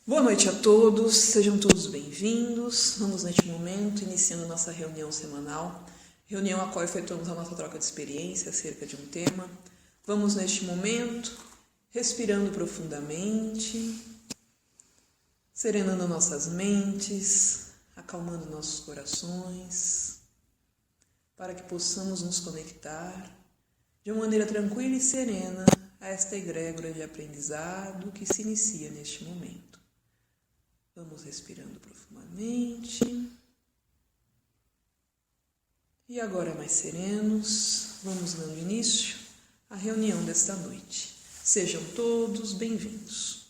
Boa noite a todos, sejam todos bem-vindos. Vamos neste momento iniciando nossa reunião semanal, reunião a qual efetuamos a nossa troca de experiência acerca de um tema. Vamos neste momento respirando profundamente, serenando nossas mentes, acalmando nossos corações, para que possamos nos conectar de uma maneira tranquila e serena a esta egrégora de aprendizado que se inicia neste momento. Vamos respirando profundamente. E agora, mais serenos, vamos dando início à reunião desta noite. Sejam todos bem-vindos.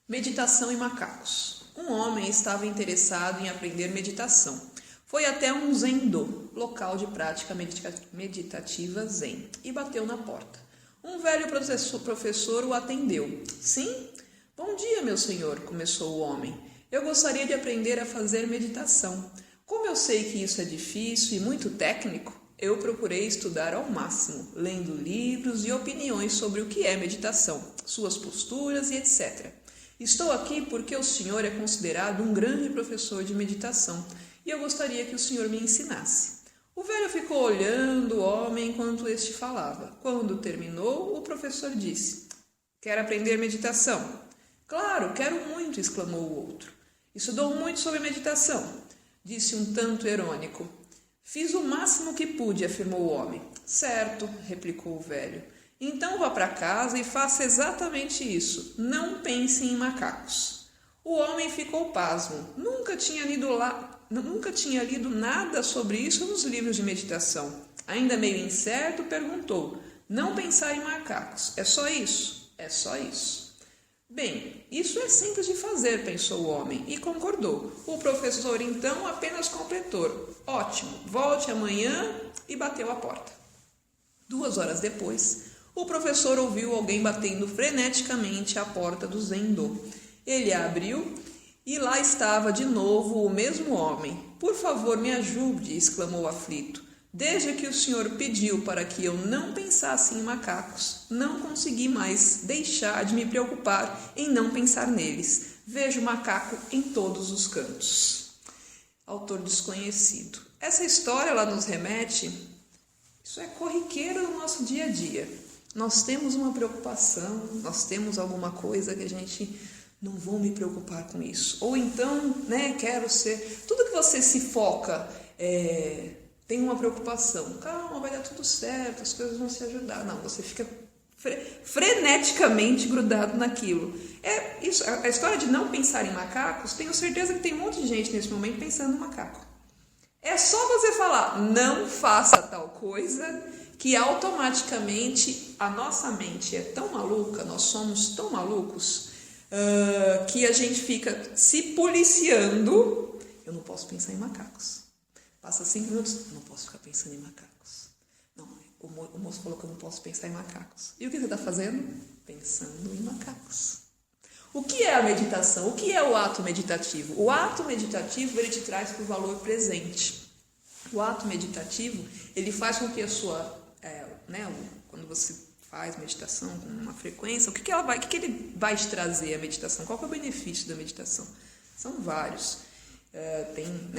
Meditação e macacos. Um homem estava interessado em aprender meditação. Foi até um Zendo, local de prática meditativa zen, e bateu na porta. Um velho professor o atendeu. Sim? Bom dia, meu senhor, começou o homem. Eu gostaria de aprender a fazer meditação. Como eu sei que isso é difícil e muito técnico, eu procurei estudar ao máximo, lendo livros e opiniões sobre o que é meditação, suas posturas e etc. Estou aqui porque o senhor é considerado um grande professor de meditação e eu gostaria que o senhor me ensinasse. O velho ficou olhando o homem enquanto este falava. Quando terminou, o professor disse: Quer aprender meditação? Claro, quero muito, exclamou o outro. Estudou muito sobre meditação, disse um tanto irônico. Fiz o máximo que pude, afirmou o homem. Certo, replicou o velho. Então vá para casa e faça exatamente isso. Não pense em macacos. O homem ficou pasmo. Nunca tinha lido nada sobre isso nos livros de meditação. Ainda meio incerto, perguntou. Não pensar em macacos. É só isso? É só isso. Bem, isso é simples de fazer, pensou o homem, e concordou. O professor, então, apenas completou. Ótimo, volte amanhã, e bateu a porta. 2 horas depois, o professor ouviu alguém batendo freneticamente à porta do Zendo. Ele a abriu e lá estava de novo o mesmo homem. Por favor, me ajude, exclamou aflito. Desde que o senhor pediu para que eu não pensasse em macacos, não consegui mais deixar de me preocupar em não pensar neles. Vejo macaco em todos os cantos. Autor desconhecido. Essa história ela nos remete, isso é corriqueiro no nosso dia a dia. Nós temos uma preocupação, nós temos alguma coisa que a gente não vou me preocupar com isso. Ou então, quero ser... Tudo que você se foca tem uma preocupação. Calma, vai dar tudo certo, as coisas vão se ajudar. Não, você fica freneticamente grudado naquilo. Isso, a história de não pensar em macacos, tenho certeza que tem um monte de gente nesse momento pensando em macaco. É só você falar, não faça tal coisa, que automaticamente a nossa mente é tão maluca, nós somos tão malucos, que a gente fica se policiando. Eu não posso pensar em macacos. Passa 5 minutos, eu não posso ficar pensando em macacos. Não, o moço falou que eu não posso pensar em macacos. E o que você está fazendo? Pensando em macacos. O que é a meditação? O que é o ato meditativo? O ato meditativo, ele te traz para o valor presente. O ato meditativo, ele faz com que a sua... quando você faz meditação com uma frequência, o que ele vai te trazer, a meditação? Qual que é o benefício da meditação? São vários.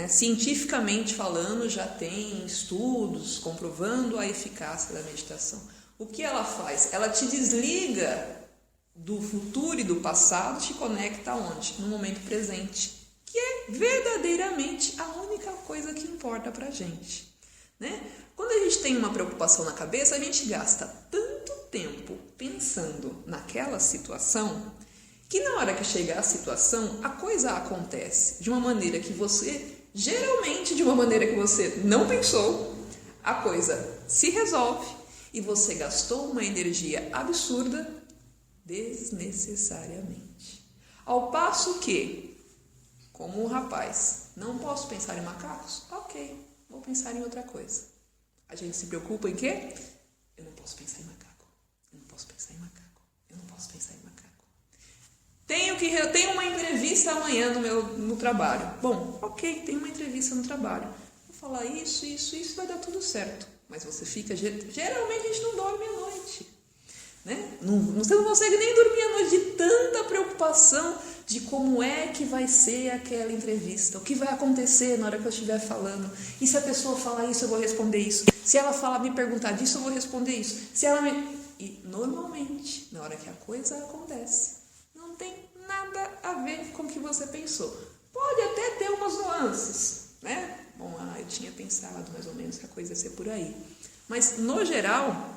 Cientificamente falando, já tem estudos comprovando a eficácia da meditação. O que ela faz? Ela te desliga do futuro e do passado, te conecta aonde? No momento presente, que é verdadeiramente a única coisa que importa pra gente. Quando a gente tem uma preocupação na cabeça, a gente gasta tanto tempo pensando naquela situação que na hora que chega a situação, a coisa acontece de uma maneira que você, geralmente de uma maneira que você não pensou, a coisa se resolve e você gastou uma energia absurda desnecessariamente. Ao passo que, como o rapaz, não posso pensar em macacos? Ok, vou pensar em outra coisa. A gente se preocupa em quê? Eu não posso pensar em macaco. Eu não posso pensar em macaco. Eu não posso pensar em macaco. Eu tenho uma entrevista amanhã no trabalho. Bom, ok, tem uma entrevista no trabalho. Vou falar isso, vai dar tudo certo. Mas você fica... Geralmente a gente não dorme à noite. Você não consegue nem dormir à noite de tanta preocupação, de como é que vai ser aquela entrevista, o que vai acontecer na hora que eu estiver falando. E se a pessoa falar isso, eu vou responder isso. Se ela falar, me perguntar disso, eu vou responder isso. Se ela me... E normalmente, na hora que a coisa acontece, não tem nada a ver com o que você pensou. Pode até ter umas nuances, né? Bom, eu tinha pensado mais ou menos que a coisa ia ser por aí. Mas, no geral,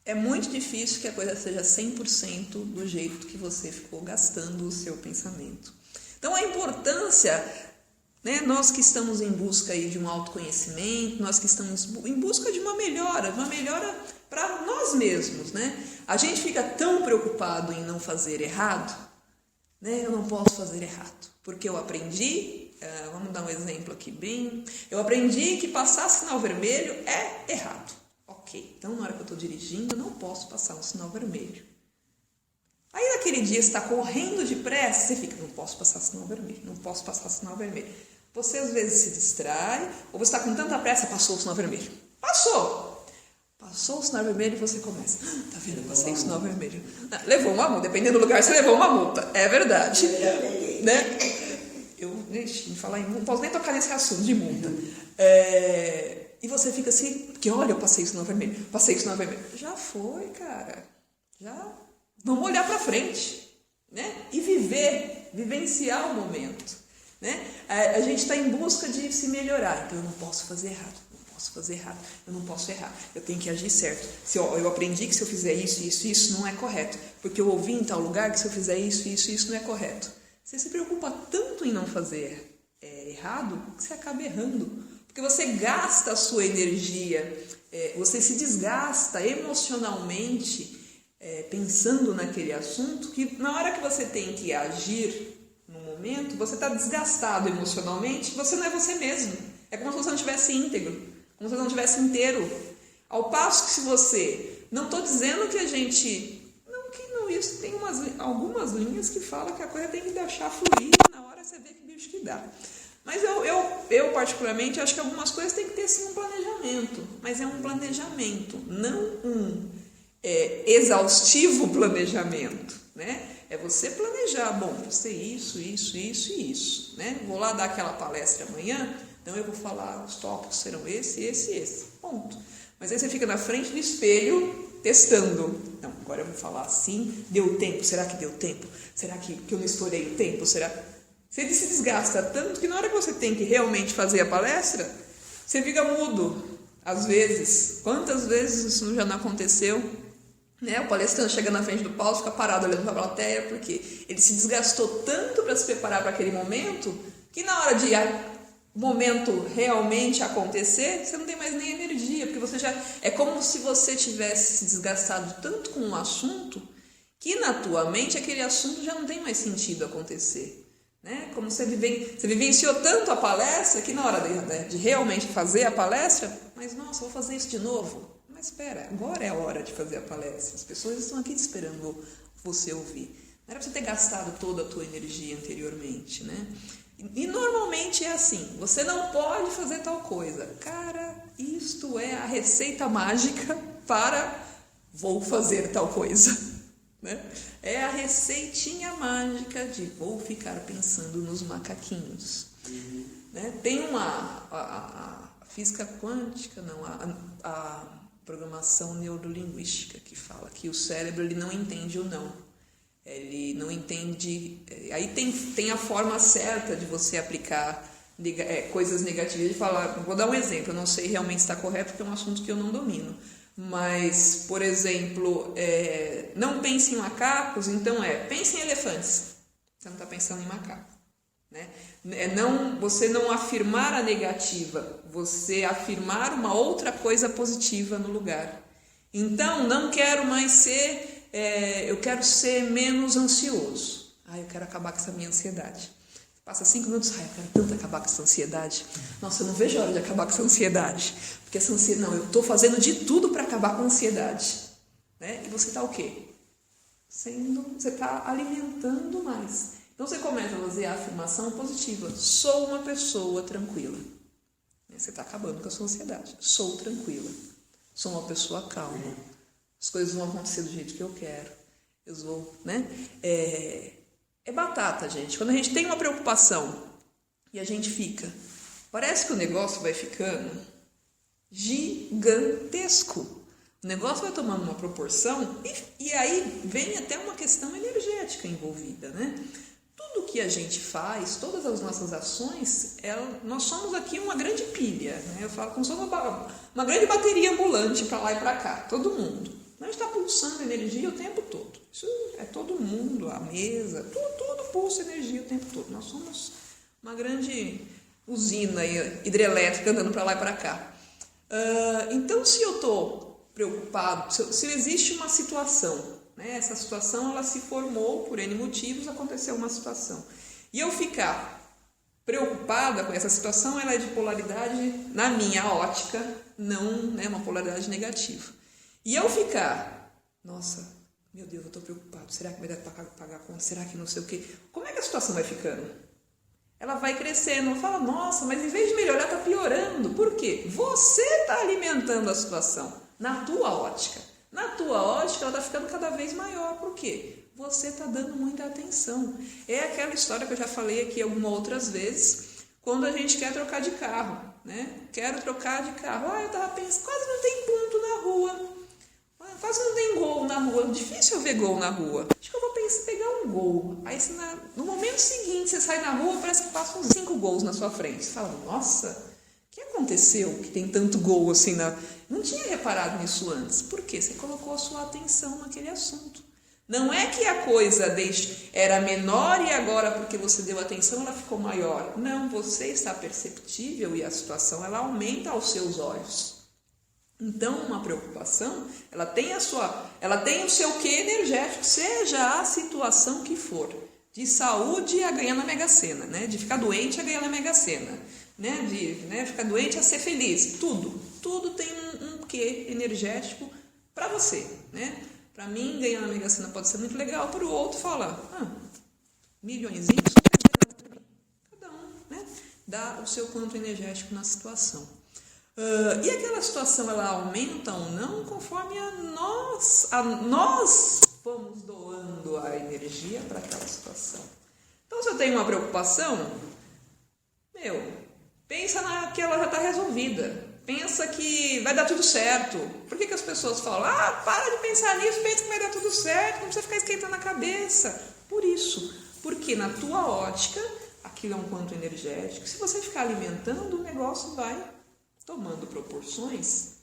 é muito difícil que a coisa seja 100% do jeito que você ficou gastando o seu pensamento. Então, a importância, né, nós que estamos em busca aí de um autoconhecimento, nós que estamos em busca de uma melhora para nós mesmos, né? A gente fica tão preocupado em não fazer errado, né? Eu não posso fazer errado, porque eu aprendi, vamos dar um exemplo aqui eu aprendi que passar sinal vermelho é errado. Ok, então na hora que eu estou dirigindo, eu não posso passar um sinal vermelho. Aí naquele dia você está correndo depressa, você fica, não posso passar sinal vermelho, não posso passar sinal vermelho. Você às vezes se distrai, ou você está com tanta pressa, passou o sinal vermelho. Passou o sinal vermelho e você começa, tá vendo, eu passei o sinal vermelho. Levou uma multa, dependendo do lugar você levou uma multa, é verdade. Né? Não posso nem tocar nesse assunto de multa. E você fica assim, porque olha, eu passei o sinal vermelho. Já foi, cara. Vamos olhar para frente, né? E vivenciar o momento, né? A gente está em busca de se melhorar. Então eu não posso fazer errado, eu não posso errar. Eu tenho que agir certo. Eu aprendi que se eu fizer isso não é correto. Porque eu ouvi em tal lugar que se eu fizer isso não é correto. Você se preocupa tanto em não fazer errado que você acaba errando. Porque você gasta a sua energia, você se desgasta emocionalmente pensando naquele assunto, que na hora que você tem que agir no momento, você está desgastado emocionalmente, você não é você mesmo. É como se você não estivesse íntegro, como se você não estivesse inteiro. Ao passo que se você... Não estou dizendo que a gente... Não, isso tem algumas linhas que falam que a coisa tem que deixar fluir, na hora você vê que bicho que dá. Mas eu particularmente, acho que algumas coisas tem que ter sim um planejamento. Mas é um planejamento, não um exaustivo planejamento, né? É você planejar, bom, vou ser isso, né? Vou lá dar aquela palestra amanhã, então eu vou falar, os tópicos serão esse, ponto. Mas aí você fica na frente do espelho testando. Não, agora eu vou falar assim, deu tempo, será que deu tempo? Será que eu não estourei o tempo? Será... Você se desgasta tanto que na hora que você tem que realmente fazer a palestra, você fica mudo, às vezes. Quantas vezes isso já não aconteceu? Né? O palestrante chega na frente do palco, fica parado olhando para a plateia, porque ele se desgastou tanto para se preparar para aquele momento, que na hora de o momento realmente acontecer, você não tem mais nem energia, porque você já... É como se você tivesse se desgastado tanto com um assunto, que na tua mente aquele assunto já não tem mais sentido acontecer. Né? Como você vivenciou tanto a palestra que na hora de realmente fazer a palestra, mas nossa, vou fazer isso de novo. Mas espera, agora é a hora de fazer a palestra. As pessoas estão aqui esperando você ouvir. Não era para você ter gastado toda a tua energia anteriormente, né? E normalmente é assim, você não pode fazer tal coisa. Cara, isto é a receita mágica para vou fazer tal coisa. Né? É a receitinha mágica de vou ficar pensando nos macaquinhos. Né? Tem a física quântica, não, a programação neurolinguística que fala que o cérebro ele não entende o não. Ele não entende... Aí tem a forma certa de você aplicar coisas negativas. De falar, vou dar um exemplo, eu não sei realmente se está correto porque é um assunto que eu não domino. Mas, por exemplo, não pense em macacos, então pense em elefantes. Você não está pensando em macaco. Né? Você não afirmar a negativa, você afirmar uma outra coisa positiva no lugar. Então, não quero mais ser... eu quero ser menos ansioso. Eu quero acabar com essa minha ansiedade. Passa 5 minutos, eu quero tanto acabar com essa ansiedade. Nossa, eu não vejo a hora de acabar com essa ansiedade. Porque essa ansiedade, não, eu estou fazendo de tudo para acabar com a ansiedade. Né? E você está o quê? Você está alimentando mais. Então você começa a fazer a afirmação positiva. Sou uma pessoa tranquila. Você está acabando com a sua ansiedade. Sou tranquila. Sou uma pessoa calma. As coisas vão acontecer do jeito que eu quero. Eu vou, né? É batata, gente. Quando a gente tem uma preocupação e a gente fica, parece que o negócio vai ficando gigantesco. O negócio vai tomando uma proporção e aí vem até uma questão energética envolvida, né? Tudo que a gente faz, todas as nossas ações, nós somos aqui uma grande pilha, né? Eu falo como se fosse uma grande bateria ambulante para lá e para cá, todo mundo. A gente está pulsando energia o tempo todo. Isso é todo mundo, a mesa, tudo pulsa energia o tempo todo. Nós somos uma grande usina hidrelétrica andando para lá e para cá. Então, se eu estou preocupado, se existe uma situação, né, essa situação ela se formou por N motivos, aconteceu uma situação, e eu ficar preocupada com essa situação, ela é de polaridade, na minha ótica, não é uma polaridade negativa. E eu ficar, nossa, meu Deus, eu estou preocupado, será que vai dar para pagar a conta? Será que não sei o quê? Como é que a situação vai ficando? Ela vai crescendo, fala, nossa, mas em vez de melhorar, está piorando. Por quê? Você está alimentando a situação na tua ótica. Na tua ótica, ela está ficando cada vez maior. Por quê? Você está dando muita atenção. É aquela história que eu já falei aqui algumas outras vezes, quando a gente quer trocar de carro, né? Quero trocar de carro. Eu estava pensando, quase não tem ponto na rua. Quase não tem gol na rua. Difícil eu ver gol na rua. Acho que eu vou pegar um gol. Aí no momento seguinte, você sai na rua, parece que passam 5 gols na sua frente. Você fala, nossa, o que aconteceu que tem tanto gol assim na... Não tinha reparado nisso antes. Por quê? Você colocou a sua atenção naquele assunto. Não é que a coisa era menor e agora, porque você deu atenção, ela ficou maior. Não, você está perceptível e a situação ela aumenta aos seus olhos. Então, uma preocupação, ela tem o seu quê energético, seja a situação que for. De saúde a ganhar na Mega Sena, né? De ficar doente a ganhar na Mega Sena, né? De ficar doente a ser feliz. Tudo tem um quê energético para você, né? Para mim, ganhar na Mega Sena pode ser muito legal, para o outro falar, milhõezinhos, cada um, né? Dá o seu quanto energético na situação. E aquela situação, ela aumenta ou não, conforme nós vamos doando a energia para aquela situação. Então, se eu tenho uma preocupação, pensa que ela já está resolvida. Pensa que vai dar tudo certo. Por que as pessoas falam, para de pensar nisso, pensa que vai dar tudo certo, não precisa ficar esquentando a cabeça. Por isso, porque na tua ótica, aquilo é um quanto energético. Se você ficar alimentando, o negócio vai tomando proporções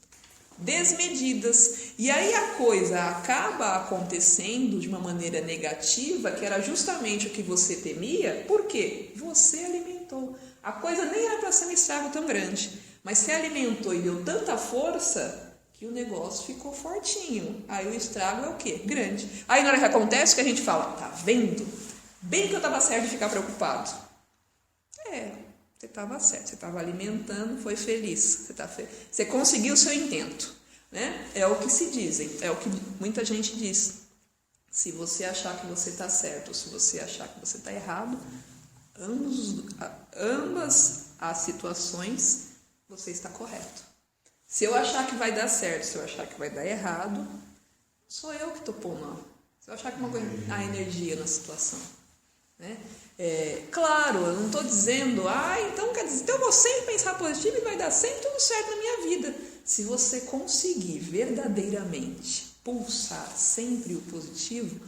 desmedidas. E aí a coisa acaba acontecendo de uma maneira negativa, que era justamente o que você temia, porque você alimentou. A coisa nem era para ser um estrago tão grande, mas você alimentou e deu tanta força que o negócio ficou fortinho. Aí o estrago é o quê? Grande. Aí na hora que acontece, que a gente fala, tá vendo? Bem que eu estava certo de ficar preocupado. Você estava certo, você estava alimentando, foi feliz, você conseguiu o seu intento, né? É o que se dizem, é o que muita gente diz. Se você achar que você está certo ou se você achar que você está errado, ambas as situações você está correto. Se eu achar que vai dar certo, se eu achar que vai dar errado, sou eu que estou pondo. Se eu achar que a energia na situação, né? Claro, eu não estou dizendo, então quer dizer, então eu vou sempre pensar positivo e vai dar sempre tudo certo na minha vida. Se você conseguir verdadeiramente pulsar sempre o positivo,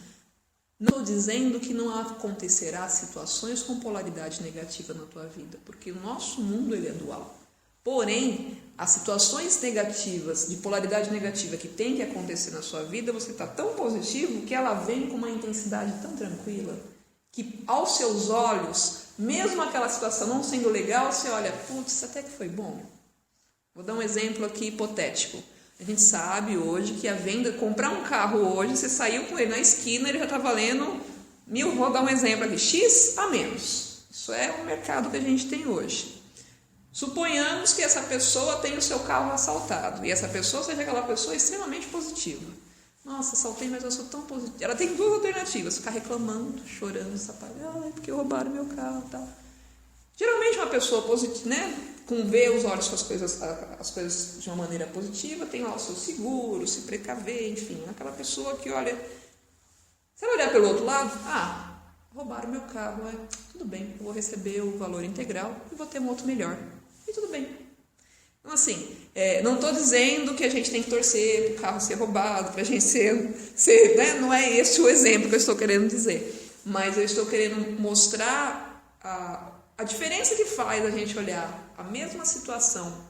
não estou dizendo que não acontecerá situações com polaridade negativa na tua vida, porque o nosso mundo ele é dual. Porém, as situações negativas, de polaridade negativa que tem que acontecer na sua vida, você está tão positivo que ela vem com uma intensidade tão tranquila, que aos seus olhos, mesmo aquela situação não sendo legal, você olha, putz, até que foi bom. Vou dar um exemplo aqui hipotético. A gente sabe hoje que a venda, comprar um carro hoje, você saiu com ele na esquina, ele já está valendo 1.000, vou dar um exemplo aqui, X a menos. Isso é o mercado que a gente tem hoje. Suponhamos que essa pessoa tenha o seu carro assaltado, e essa pessoa seja aquela pessoa extremamente positiva. Nossa, assaltei, mas eu sou tão positiva. Ela tem 2 alternativas, ficar reclamando, chorando, porque roubaram meu carro e tal. Geralmente uma pessoa positiva, né, ver os olhos com as coisas de uma maneira positiva, tem lá o seu seguro, se precaver, enfim, aquela pessoa que olha. Se ela olhar pelo outro lado, roubaram meu carro, tudo bem, eu vou receber o valor integral e vou ter um outro melhor. E tudo bem. Então, assim, não estou dizendo que a gente tem que torcer para o carro ser roubado, para a gente ser né? Não é esse o exemplo que eu estou querendo dizer. Mas eu estou querendo mostrar a diferença que faz a gente olhar a mesma situação,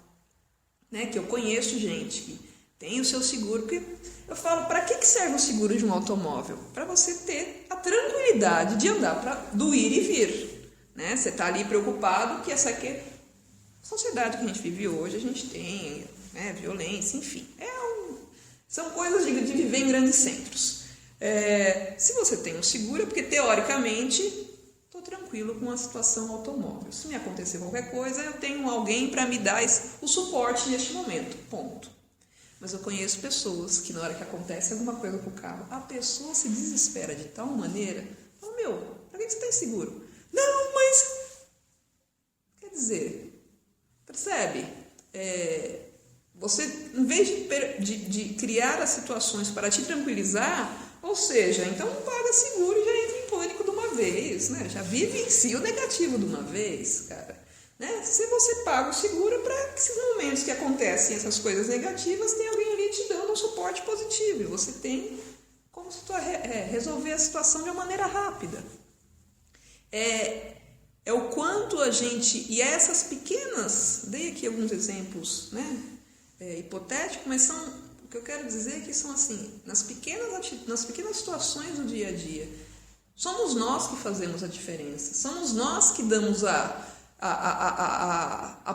né? Que eu conheço gente que tem o seu seguro, porque eu falo, para que serve o seguro de um automóvel? Para você ter a tranquilidade de andar do ir e vir, né? Você está ali preocupado que essa aqui, a sociedade que a gente vive hoje, a gente tem, né, violência, enfim. São coisas de viver em grandes centros. Se você tem um seguro, é porque teoricamente estou tranquilo com a situação automóvel. Se me acontecer qualquer coisa, eu tenho alguém para me dar o suporte neste momento, ponto. Mas eu conheço pessoas que na hora que acontece alguma coisa com o carro, a pessoa se desespera de tal maneira, fala, pra que você está inseguro? Não, mas... Quer dizer, percebe? Você, em vez de criar as situações para te tranquilizar, ou seja, então não paga seguro e já entra em pânico de uma vez, né? Já vivencia o negativo de uma vez, cara. Né? Se você paga o seguro para que esses momentos que acontecem essas coisas negativas, tem alguém ali te dando um suporte positivo. E você tem como resolver a situação de uma maneira rápida. É o quanto a gente... E essas pequenas... Dei aqui alguns exemplos, né? Hipotéticos, mas o que eu quero dizer é que são assim, nas pequenas situações do dia a dia. Somos nós que fazemos a diferença. Somos nós que damos a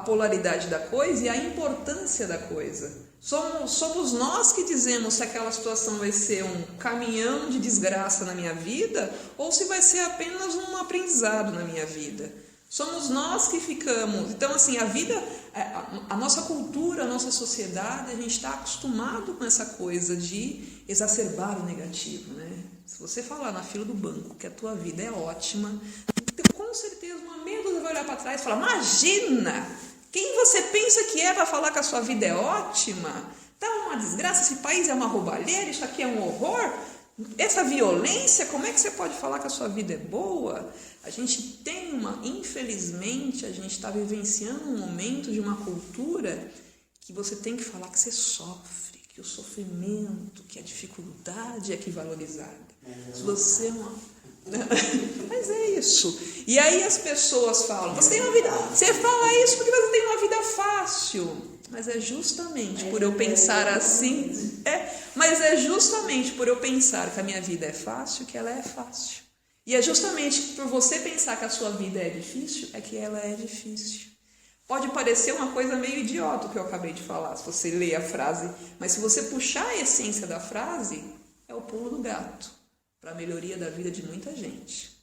polaridade da coisa e a importância da coisa. Somos nós que dizemos se aquela situação vai ser um caminhão de desgraça na minha vida ou se vai ser apenas um aprendizado na minha vida. Somos nós que ficamos... Então, assim, a vida, a nossa cultura, a nossa sociedade, a gente está acostumado com essa coisa de exacerbar o negativo, né? Se você falar na fila do banco que a tua vida é ótima, com certeza uma meia dúzia vai olhar para trás e falar, imagina, quem você pensa que é para falar que a sua vida é ótima? Tá uma desgraça, esse país é uma roubalheira, isso aqui é um horror, essa violência, como é que você pode falar que a sua vida é boa? A gente tem infelizmente, a gente está vivenciando um momento de uma cultura que você tem que falar que você sofre, que o sofrimento, que a dificuldade é que valorizada. Se você é Mas é isso. E aí as pessoas falam, você fala isso porque você tem uma vida fácil. Mas é justamente por eu pensar assim, mas é justamente por eu pensar que a minha vida é fácil que ela é fácil. E é justamente por você pensar que a sua vida é difícil, é que ela é difícil. Pode parecer uma coisa meio idiota o que eu acabei de falar, se você ler a frase, mas se você puxar a essência da frase, é o pulo do gato para a melhoria da vida de muita gente.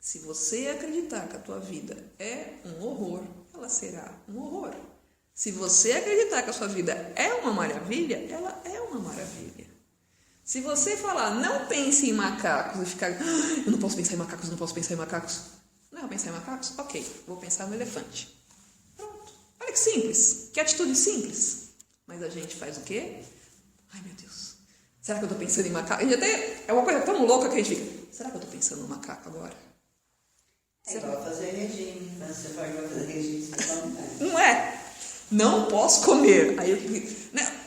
Se você acreditar que a tua vida é um horror, ela será um horror. Se você acreditar que a sua vida é uma maravilha, ela é uma maravilha. Se você falar, não pense em macacos e ficar, eu não posso pensar em macacos, não posso pensar em macacos. Não, vou pensar em macacos? Ok, vou pensar no elefante. Pronto. Olha que simples, que atitude simples. Mas a gente faz o quê? Ai, meu Deus, será que eu estou pensando em macaco? É uma coisa tão louca que a gente fica, será que eu estou pensando no macaco agora? É igual fazer regime. Quando você for fazer regime, você come. Não é? Não posso comer. Aí, né?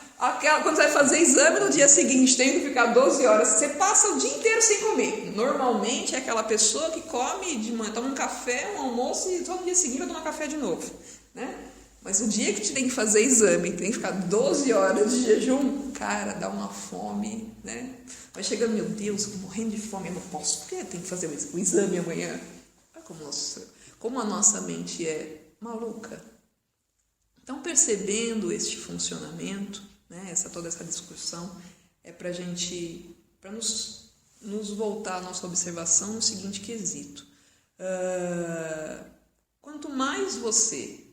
Quando você vai fazer exame no dia seguinte, tem que ficar 12 horas, você passa o dia inteiro sem comer. Normalmente é aquela pessoa que come de manhã, toma um café, um almoço e só no dia seguinte vai tomar café de novo, né? Mas o dia que você tem que fazer exame, tem que ficar 12 horas de jejum, cara, dá uma fome, né? Vai chegando, meu Deus, eu tô morrendo de fome, eu não posso, porque tem que fazer o exame amanhã. Olha como a nossa mente é maluca. Então, percebendo este funcionamento, né, toda essa discussão, é para nos voltar a nossa observação no seguinte quesito. Quanto mais você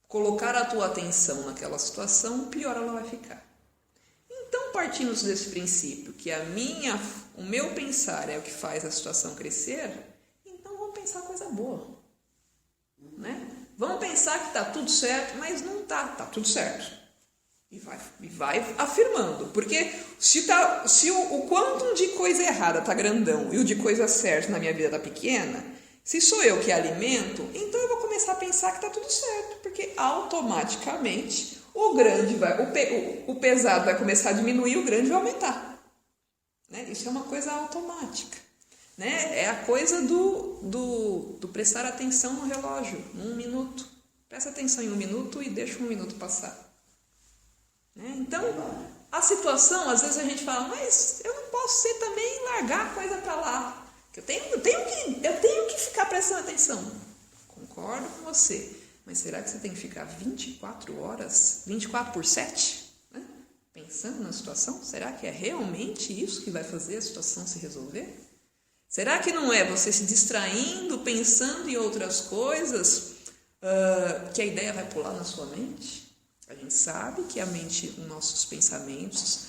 colocar a tua atenção naquela situação, pior ela vai ficar. Então, partindo desse princípio, que o meu pensar é o que faz a situação crescer, então vamos pensar coisa boa, né? Vamos pensar que está tudo certo, mas não está tudo certo. E vai afirmando. Porque se o quantum de coisa errada está grandão e o de coisa certa na minha vida está pequena, se sou eu que alimento, então eu vou começar a pensar que está tudo certo. Porque automaticamente o grande o pesado vai começar a diminuir e o grande vai aumentar. Né? Isso é uma coisa automática. Né? É a coisa do prestar atenção no relógio, 1 minuto. Presta atenção em 1 minuto e deixa 1 minuto passar. Né? Então, a situação, às vezes a gente fala, mas eu não posso ser também largar a coisa para lá. Eu tenho que ficar prestando atenção. Concordo com você. Mas será que você tem que ficar 24 horas, 24/7, né? Pensando na situação? Será que é realmente isso que vai fazer a situação se resolver? Será que não é você se distraindo, pensando em outras coisas, que a ideia vai pular na sua mente? A gente sabe que a mente, os nossos pensamentos,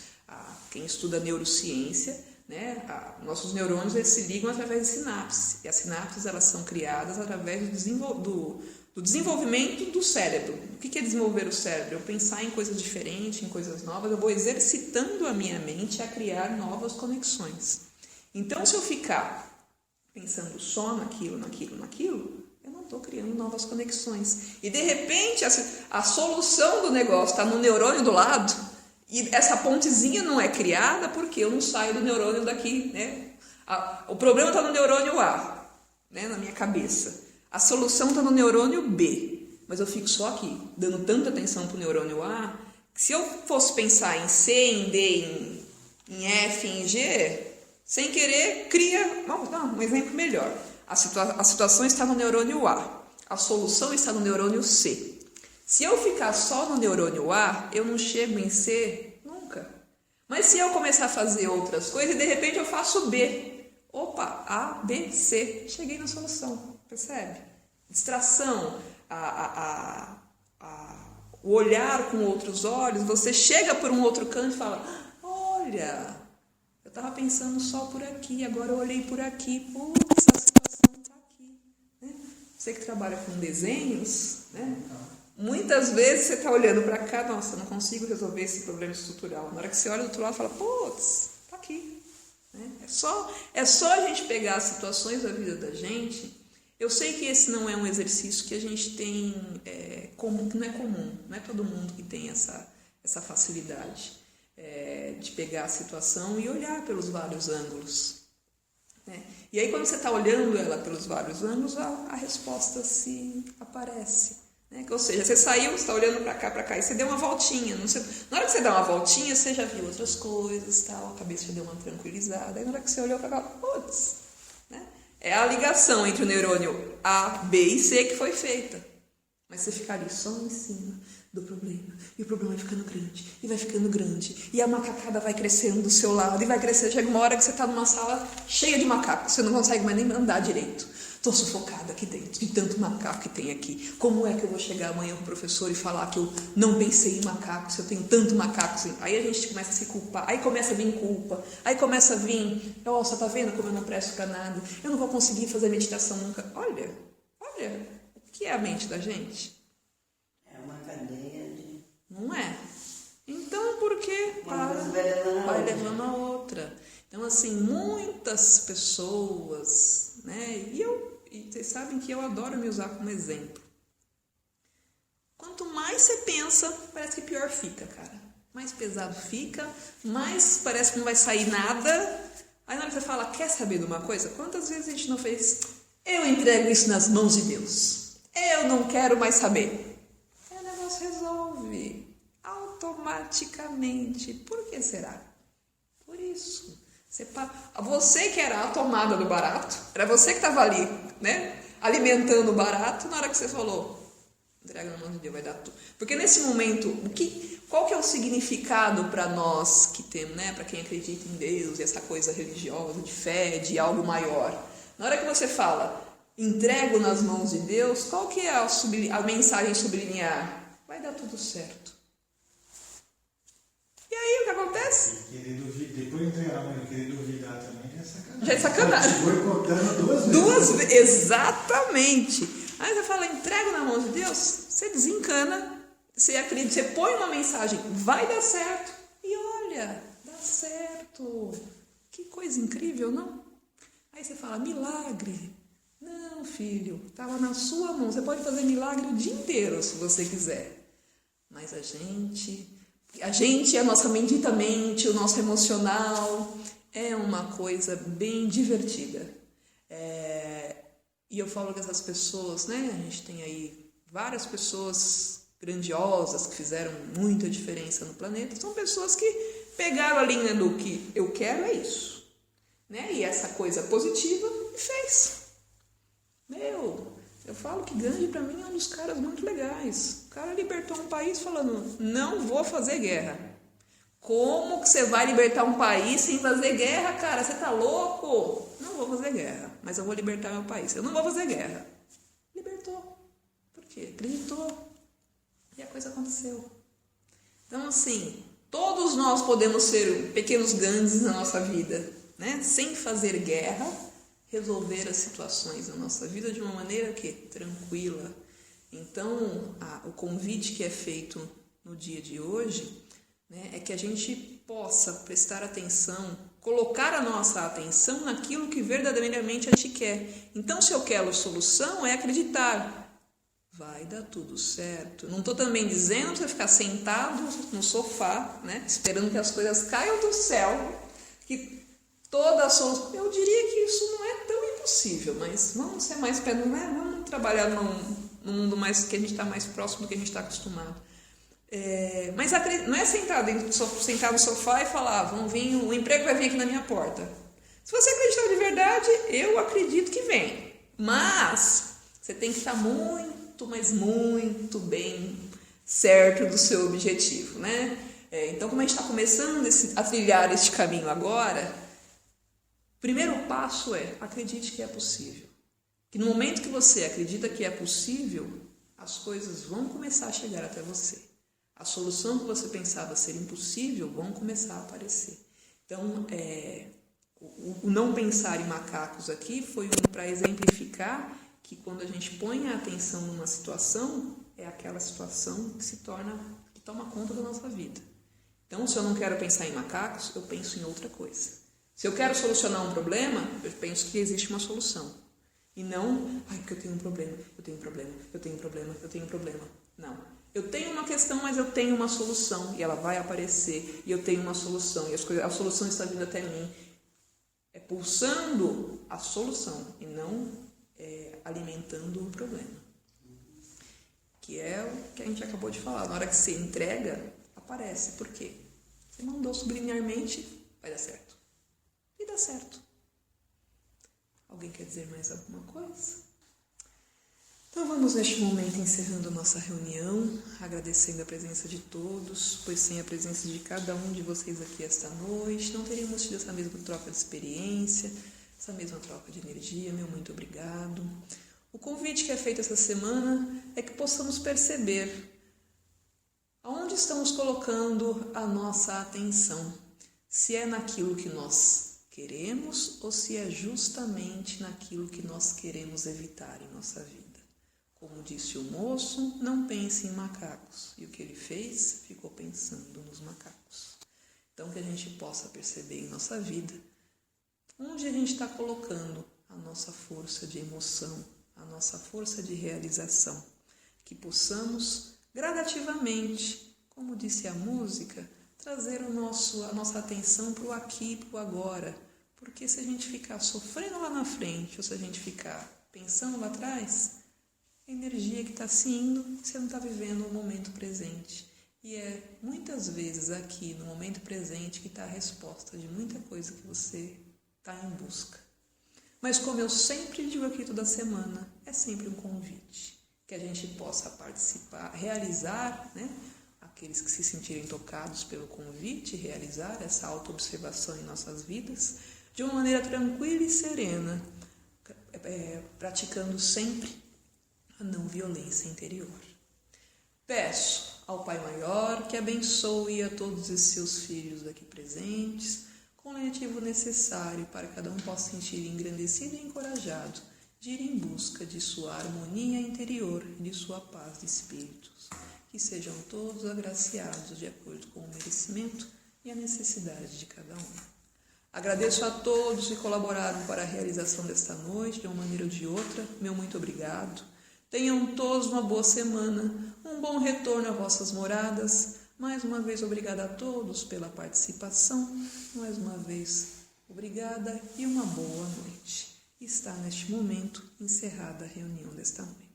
quem estuda neurociência, né, nossos neurônios eles se ligam através de sinapses. E as sinapses elas são criadas através do desenvolvimento do cérebro. O que é desenvolver o cérebro? Eu pensar em coisas diferentes, em coisas novas, eu vou exercitando a minha mente a criar novas conexões. Então, se eu ficar pensando só naquilo, eu não estou criando novas conexões. E, de repente, a solução do negócio está no neurônio do lado, e essa pontezinha não é criada porque eu não saio do neurônio daqui. Né? O problema está no neurônio A, né, na minha cabeça. A solução está no neurônio B, mas eu fico só aqui, dando tanta atenção para o neurônio A, que se eu fosse pensar em C, em D, em F, em G, sem querer, cria... um exemplo melhor. A situação está no neurônio A, a solução está no neurônio C. Se eu ficar só no neurônio A, eu não chego em C nunca. Mas se eu começar a fazer outras coisas, e de repente eu faço B. Opa, A, B, C. Cheguei na solução. Percebe? Distração, o olhar com outros olhos, você chega por um outro canto e fala, olha, eu estava pensando só por aqui, agora eu olhei por aqui, putz, a situação está aqui. Né? Você que trabalha com desenhos, né? Muitas vezes você está olhando para cá, nossa, não consigo resolver esse problema estrutural. Na hora que você olha do outro lado, fala, putz, está aqui. Né? É só a gente pegar as situações da vida da gente. Eu sei que esse não é um exercício que a gente tem, que não é comum, não é todo mundo que tem essa facilidade de pegar a situação e olhar pelos vários ângulos. Né? E aí quando você está olhando ela pelos vários ângulos, a resposta se aparece. Né? Ou seja, você saiu, você está olhando para cá, e você deu uma voltinha. Na hora que você dá uma voltinha, você já viu outras coisas, tal, a cabeça já deu uma tranquilizada. Aí na hora que você olhou para cá, putz, né? É a ligação entre o neurônio A, B e C que foi feita. Mas você fica ali só em cima do problema. E o problema vai ficando grande. E vai ficando grande. E a macacada vai crescendo do seu lado. E vai crescer. Chega uma hora que você está numa sala cheia de macacos. Você não consegue mais nem andar direito. Estou sufocada aqui dentro de tanto macaco que tem aqui. Como é que eu vou chegar amanhã para o professor e falar que eu não pensei em macaco, se eu tenho tanto macaco assim? Aí a gente começa a se culpar, aí começa a vir culpa, aí começa a vir, você está vendo como eu não presto para nada, eu não vou conseguir fazer meditação nunca. Olha, o que é a mente da gente? É uma cadeia de... Não é? Então, por que vai levando a outra? Então, assim, muitas pessoas, né, e vocês sabem que eu adoro me usar como exemplo. Quanto mais você pensa, parece que pior fica, cara. Mais pesado fica, mais parece que não vai sair nada. Aí na hora que você fala, quer saber de uma coisa? Quantas vezes a gente não fez? Eu entrego isso nas mãos de Deus. Eu não quero mais saber. Aí o negócio resolve automaticamente. Por que será? Por isso. Você que era a tomada do barato, era você que estava ali, né, alimentando o barato, na hora que você falou, entrega na mão de Deus, vai dar tudo. Porque nesse momento, qual que é o significado para nós que temos, né, para quem acredita em Deus e essa coisa religiosa, de fé, de algo maior? Na hora que você fala, entrego nas mãos de Deus, qual que é a mensagem subliminar? Vai dar tudo certo. E aí, o que acontece? Depois de entregar a mão e querer duvidar também, já é sacanagem. Já é sacanagem. Boicotando duas vezes. Exatamente. Aí você fala, entrego na mão de Deus, você desencana. Você acredita, você põe uma mensagem, vai dar certo. E olha, dá certo. Que coisa incrível, não? Aí você fala, milagre. Não, filho, estava na sua mão. Você pode fazer milagre o dia inteiro, se você quiser. Mas a gente, a nossa bendita mente, o nosso emocional, é uma coisa bem divertida. E eu falo que essas pessoas, né? A gente tem aí várias pessoas grandiosas que fizeram muita diferença no planeta. São pessoas que pegaram a linha do que eu quero é isso, né? E essa coisa positiva me fez. Eu falo que Gandhi para mim é um dos caras muito legais. O cara libertou um país falando, não vou fazer guerra. Como que você vai libertar um país sem fazer guerra, cara? Você tá louco? Não vou fazer guerra, mas eu vou libertar meu país. Eu não vou fazer guerra. Libertou. Por quê? Acreditou. E a coisa aconteceu. Então, assim, todos nós podemos ser pequenos Gandhis na nossa vida, né? Sem fazer guerra, resolver as situações na nossa vida de uma maneira que tranquila. Então, o convite que é feito no dia de hoje, né, é que a gente possa prestar atenção, colocar a nossa atenção naquilo que verdadeiramente a gente quer. Então, se eu quero solução, é acreditar. Vai dar tudo certo. Não estou também dizendo para você ficar sentado no sofá, né, esperando que as coisas caiam do céu, que toda a solução... Eu diria que isso não é tão impossível, mas vamos ser mais pé no... né? Vamos trabalhar num mundo mais que a gente está mais próximo do que a gente está acostumado. Mas não é sentar no sofá e falar, o emprego vai vir aqui na minha porta. Se você acreditar de verdade, eu acredito que vem. Mas você tem que estar muito, mas muito bem certo do seu objetivo, né? Então, como a gente está começando a trilhar este caminho agora, o primeiro passo é acredite que é possível. Que no momento que você acredita que é possível, as coisas vão começar a chegar até você. A solução que você pensava ser impossível vão começar a aparecer. Então, o não pensar em macacos aqui foi para exemplificar que quando a gente põe a atenção numa situação, é aquela situação que toma conta da nossa vida. Então, se eu não quero pensar em macacos, eu penso em outra coisa. Se eu quero solucionar um problema, eu penso que existe uma solução. E não, porque eu tenho um problema, eu tenho um problema, eu tenho um problema, eu tenho um problema. Não. Eu tenho uma questão, mas eu tenho uma solução. E ela vai aparecer. E eu tenho uma solução. E a solução está vindo até mim. É pulsando a solução. E não alimentando o problema. Que é o que a gente acabou de falar. Na hora que você entrega, aparece. Por quê? Você mandou subliminarmente, vai dar certo. E dá certo. Alguém quer dizer mais alguma coisa? Então vamos neste momento encerrando a nossa reunião, agradecendo a presença de todos, pois sem a presença de cada um de vocês aqui esta noite, não teríamos tido essa mesma troca de experiência, essa mesma troca de energia. Meu muito obrigado. O convite que é feito essa semana é que possamos perceber aonde estamos colocando a nossa atenção, se é naquilo que nós queremos ou se é justamente naquilo que nós queremos evitar em nossa vida. Como disse o moço, não pense em macacos. E o que ele fez? Ficou pensando nos macacos. Então, que a gente possa perceber em nossa vida onde a gente está colocando a nossa força de emoção, a nossa força de realização. Que possamos, gradativamente, como disse a música, trazer a nossa atenção para o aqui e para o agora. Porque se a gente ficar sofrendo lá na frente, ou se a gente ficar pensando lá atrás... a energia que está se indo, você não está vivendo o momento presente. E é muitas vezes aqui, no momento presente, que está a resposta de muita coisa que você está em busca. Mas como eu sempre digo aqui toda semana, é sempre um convite. Que a gente possa participar, realizar, né? Aqueles que se sentirem tocados pelo convite, realizar essa autoobservação em nossas vidas, de uma maneira tranquila e serena, praticando sempre a não violência interior. Peço ao Pai Maior que abençoe a todos os seus filhos aqui presentes com o lenitivo necessário para que cada um possa sentir engrandecido e encorajado de ir em busca de sua harmonia interior e de sua paz de espíritos. que sejam todos agraciados de acordo com o merecimento e a necessidade de cada um. Agradeço a todos que colaboraram para a realização desta noite, de uma maneira ou de outra. Meu muito obrigado. Tenham todos uma boa semana, um bom retorno a vossas moradas. Mais uma vez, obrigada a todos pela participação. Mais uma vez, obrigada e uma boa noite. Está neste momento encerrada a reunião desta noite.